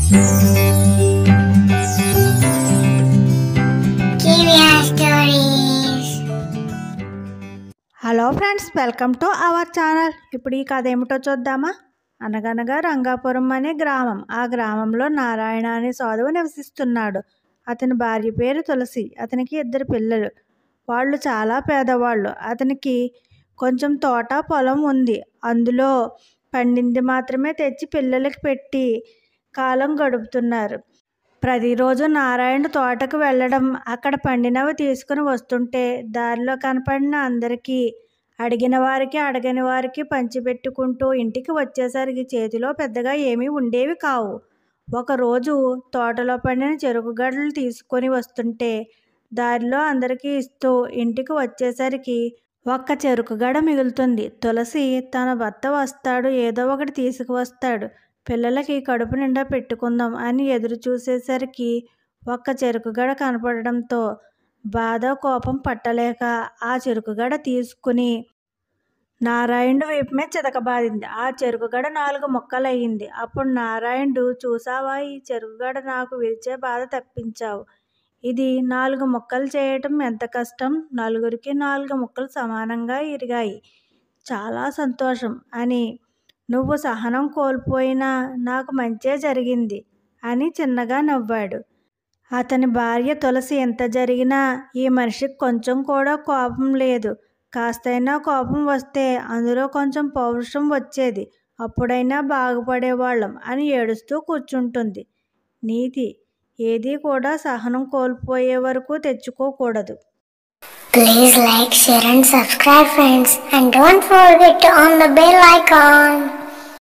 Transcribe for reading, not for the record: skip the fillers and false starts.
Hello friends, welcome to our channel. ఇప్పుడు ఈ కథ ఏమిటో చూద్దామా. అనగనగా రంగాపురం అనే గ్రామం. ఆ గ్రామంలో నారాయణ అనే సాధువు నివసిస్తున్నాడు. అతని భార్య పేరు తులసి. అతనికి 2 పిల్లలు. వాళ్ళు చాలా పేదవాళ్ళు. అతనికి కొంచెం తోట పొలం ఉంది. అందులో పండింది మాత్రమే తెచ్చి పిల్లలకి పెట్టి కాలం గడుపుతున్నారు. ప్రతిరోజు నారాయణ తోటకు వెళ్ళడం, అక్కడ పండినవి తీసుకుని వస్తుంటే దారిలో కనపడిన అందరికీ, అడిగిన వారికి అడగని వారికి పంచిపెట్టుకుంటూ ఇంటికి వచ్చేసరికి చేతిలో పెద్దగా ఏమీ ఉండేవి కావు. ఒకరోజు తోటలో పండిన చెరుకు గడలు తీసుకొని వస్తుంటే దారిలో అందరికీ ఇస్తూ ఇంటికి వచ్చేసరికి ఒక్క చెరుకు గడ మిగులుతుంది. తులసి తన భర్త వస్తాడు, ఏదో ఒకటి తీసుకువస్తాడు, పిల్లలకి కడుపు నిండా పెట్టుకుందాం అని ఎదురు చూసేసరికి ఒక్క చెరుకు గడ కనపడడంతో బాధ కోపం పట్టలేక ఆ చెరుకు గడ తీసుకుని నారాయణుడు వైపు మీద చితకబాదింది. ఆ చెరుకు గడ 4 ముక్కలయ్యింది. అప్పుడు నారాయణుడు, చూసావా, ఈ చెరుకు గడ నాకు విరిచే బాధ తప్పించావు. ఇది 4 ముక్కలు చేయటం ఎంత కష్టం. నలుగురికి 4 ముక్కలు సమానంగా ఇరిగాయి. చాలా సంతోషం అని. నువ్వు సహనం కోల్పోయినా నాకు మంచే జరిగింది అని చిన్నగా నవ్వాడు. అతని భార్య తులసి ఎంత జరిగినా ఈ మనిషికి కొంచెం కూడా కోపం లేదు. కాస్తైనా కోపం వస్తే అందులో కొంచెం పౌరుషం వచ్చేది, అప్పుడైనా బాగుపడేవాళ్ళం అని ఏడుస్తూ కూర్చుంటుంది. నీతి: ఏది కూడా సహనం కోల్పోయే వరకు తెచ్చుకోకూడదు. Please like, share and subscribe friends, and don't forget to on the bell icon.